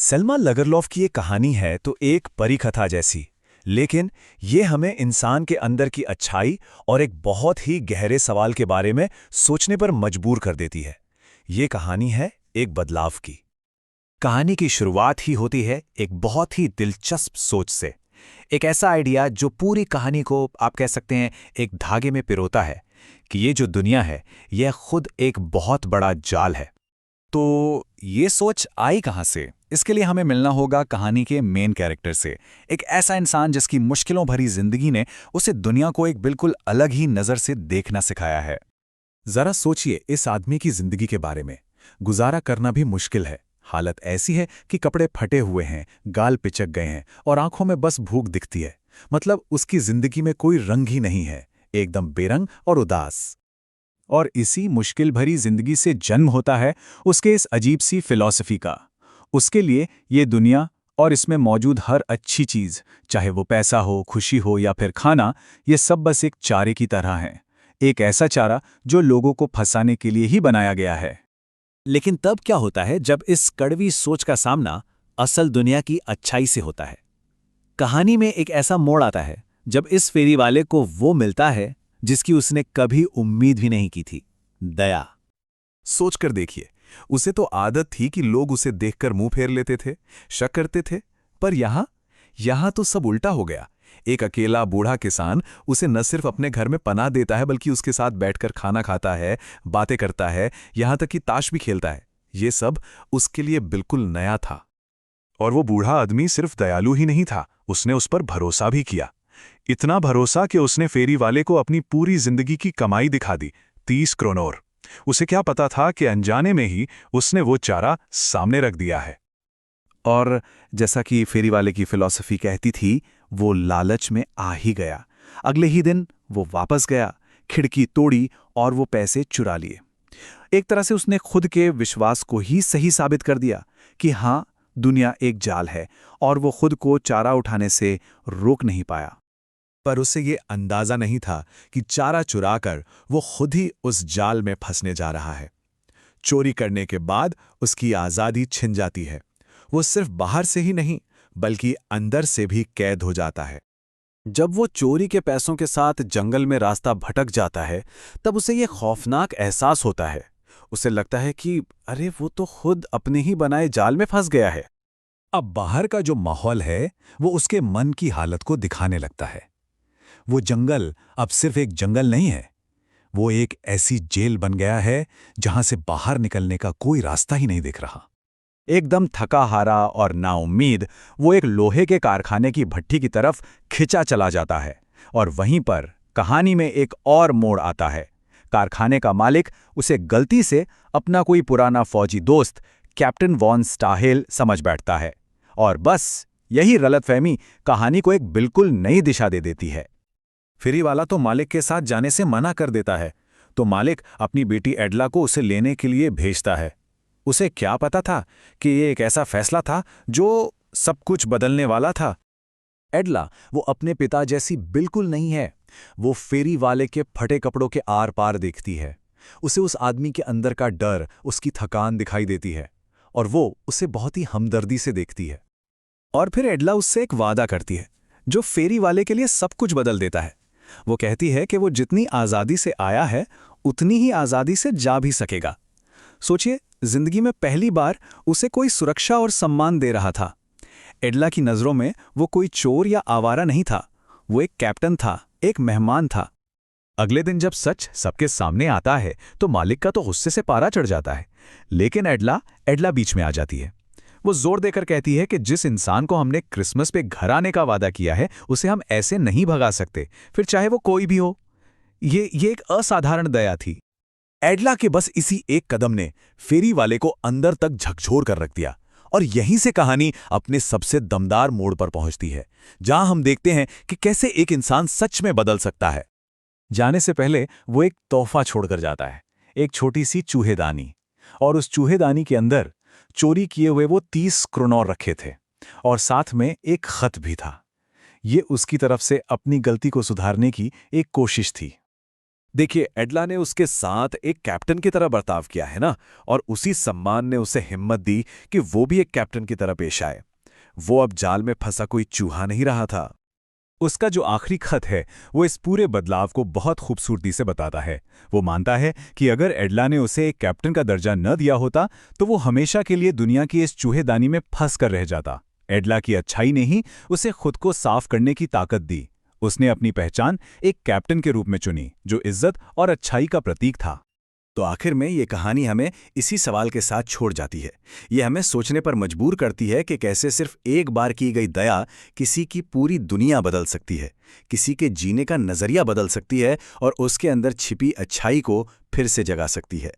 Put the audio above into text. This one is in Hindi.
सेल्मा लगरलॉफ की ये कहानी है तो एक परी कथा जैसी, लेकिन ये हमें इंसान के अंदर की अच्छाई और एक बहुत ही गहरे सवाल के बारे में सोचने पर मजबूर कर देती है। ये कहानी है एक बदलाव की। कहानी की शुरुआत ही होती है एक बहुत ही दिलचस्प सोच से। एक ऐसा आइडिया जो पूरी कहानी को आप कह सकते हैं एक धागे में पिरोता है कि ये जो दुनिया है यह खुद एक बहुत बड़ा जाल है। तो ये सोच आई कहाँ से? इसके लिए हमें मिलना होगा कहानी के मेन कैरेक्टर से, एक ऐसा इंसान जिसकी मुश्किलों भरी जिंदगी ने उसे दुनिया को एक बिल्कुल अलग ही नज़र से देखना सिखाया है। जरा सोचिए इस आदमी की जिंदगी के बारे में। गुजारा करना भी मुश्किल है। हालत ऐसी है कि कपड़े फटे हुए हैं, गाल पिचक गए हैं और आंखों में बस भूख दिखती है। मतलब उसकी जिंदगी में कोई रंग ही नहीं है, एकदम बेरंग और उदास। और इसी मुश्किल भरी जिंदगी से जन्म होता है उसके इस अजीब सी फिलॉसफी का। उसके लिए ये दुनिया और इसमें मौजूद हर अच्छी चीज, चाहे वो पैसा हो, खुशी हो या फिर खाना, ये सब बस एक चारे की तरह है। एक ऐसा चारा जो लोगों को फंसाने के लिए ही बनाया गया है। लेकिन तब क्या होता है जब इस कड़वी सोच का सामना असल दुनिया की अच्छाई से होता है? कहानी में एक ऐसा मोड़ आता है जब इस फेरी वाले को वो मिलता है जिसकी उसने कभी उम्मीद भी नहीं की थी, दया। सोचकर देखिए, उसे तो आदत थी कि लोग उसे देखकर मुंह फेर लेते थे, शक करते थे, पर यहां तो सब उल्टा हो गया। एक अकेला बूढ़ा किसान उसे न सिर्फ अपने घर में पनाह देता है बल्कि उसके साथ बैठकर खाना खाता है, बातें करता है, यहां तक कि ताश भी खेलता है। ये सब उसके लिए बिल्कुल नया था। और वो बूढ़ा आदमी सिर्फ दयालु ही नहीं था, उसने उस पर भरोसा भी किया। इतना भरोसा कि उसने फेरी वाले को अपनी पूरी जिंदगी की कमाई दिखा दी, 30 क्रोनोर। उसे क्या पता था कि अनजाने में ही उसने वो चारा सामने रख दिया है। और जैसा कि फेरी वाले की फिलॉसफी कहती थी, वो लालच में आ ही गया। अगले ही दिन वो वापस गया, खिड़की तोड़ी और वो पैसे चुरा लिए। एक तरह से उसने खुद के विश्वास को ही सही साबित कर दिया कि हाँ, दुनिया एक जाल है, और वो खुद को चारा उठाने से रोक नहीं पाया। पर उसे ये अंदाजा नहीं था कि चारा चुराकर वो खुद ही उस जाल में फंसने जा रहा है। चोरी करने के बाद उसकी आज़ादी छिन जाती है। वो सिर्फ बाहर से ही नहीं बल्कि अंदर से भी कैद हो जाता है। जब वो चोरी के पैसों के साथ जंगल में रास्ता भटक जाता है, तब उसे ये खौफनाक एहसास होता है। उसे लगता है कि अरे, वो तो खुद अपने ही बनाए जाल में फंस गया है। अब बाहर का जो माहौल है वो उसके मन की हालत को दिखाने लगता है। वो जंगल अब सिर्फ एक जंगल नहीं है, वो एक ऐसी जेल बन गया है जहां से बाहर निकलने का कोई रास्ता ही नहीं दिख रहा। एकदम थका हारा और नाउम्मीद वो एक लोहे के कारखाने की भट्ठी की तरफ खिंचा चला जाता है। और वहीं पर कहानी में एक और मोड़ आता है। कारखाने का मालिक उसे गलती से अपना कोई पुराना फौजी दोस्त कैप्टन वॉन स्टाहेल समझ बैठता है। और बस यही गलतफहमी कहानी को एक बिल्कुल नई दिशा दे देती है। फेरी वाला तो मालिक के साथ जाने से मना कर देता है, तो मालिक अपनी बेटी एडला को उसे लेने के लिए भेजता है। उसे क्या पता था कि ये एक ऐसा फैसला था जो सब कुछ बदलने वाला था। एडला वो अपने पिता जैसी बिल्कुल नहीं है। वो फेरी वाले के फटे कपड़ों के आर पार देखती है। उसे उस आदमी के अंदर का डर, उसकी थकान दिखाई देती है, और वो उसे बहुत ही हमदर्दी से देखती है। और फिर एडला उससे एक वादा करती है जो फेरी वाले के लिए सब कुछ बदल देता है। वो कहती है कि वो जितनी आज़ादी से आया है उतनी ही आज़ादी से जा भी सकेगा। सोचिए, जिंदगी में पहली बार उसे कोई सुरक्षा और सम्मान दे रहा था। एडला की नज़रों में वो कोई चोर या आवारा नहीं था, वो एक कैप्टन था, एक मेहमान था। अगले दिन जब सच सबके सामने आता है तो मालिक का तो गुस्से से पारा चढ़ जाता है। लेकिन एडला बीच में आ जाती है। वो जोर देकर कहती है कि जिस इंसान को हमने क्रिसमस पे घर आने का वादा किया है उसे हम ऐसे नहीं भगा सकते, फिर चाहे वो कोई भी हो। ये एक असाधारण दया थी। एडला के बस इसी एक कदम ने फेरी वाले को अंदर तक झकझोर कर रख दिया। और यहीं से कहानी अपने सबसे दमदार मोड़ पर पहुंचती है, जहां हम देखते हैं कि कैसे एक इंसान सच में बदल सकता है। जाने से पहले वो एक तोहफा छोड़कर जाता है, एक छोटी सी चूहेदानी। और उस चूहेदानी के अंदर चोरी किए हुए वो 30 क्रोनोर रखे थे, और साथ में एक खत भी था। ये उसकी तरफ से अपनी गलती को सुधारने की एक कोशिश थी। देखिए, एडला ने उसके साथ एक कैप्टन की तरह बर्ताव किया है ना, और उसी सम्मान ने उसे हिम्मत दी कि वो भी एक कैप्टन की तरह पेश आए। वो अब जाल में फंसा कोई चूहा नहीं रहा था। उसका जो आखिरी खत है वो इस पूरे बदलाव को बहुत खूबसूरती से बताता है। वो मानता है कि अगर एडला ने उसे एक कैप्टन का दर्जा न दिया होता तो वो हमेशा के लिए दुनिया की इस चूहेदानी में फंस कर रह जाता। एडला की अच्छाई ने ही उसे खुद को साफ करने की ताकत दी। उसने अपनी पहचान एक कैप्टन के रूप में चुनी जो इज्जत और अच्छाई का प्रतीक था। तो आखिर में ये कहानी हमें इसी सवाल के साथ छोड़ जाती है। ये हमें सोचने पर मजबूर करती है कि कैसे सिर्फ एक बार की गई दया किसी की पूरी दुनिया बदल सकती है, किसी के जीने का नजरिया बदल सकती है और उसके अंदर छिपी अच्छाई को फिर से जगा सकती है।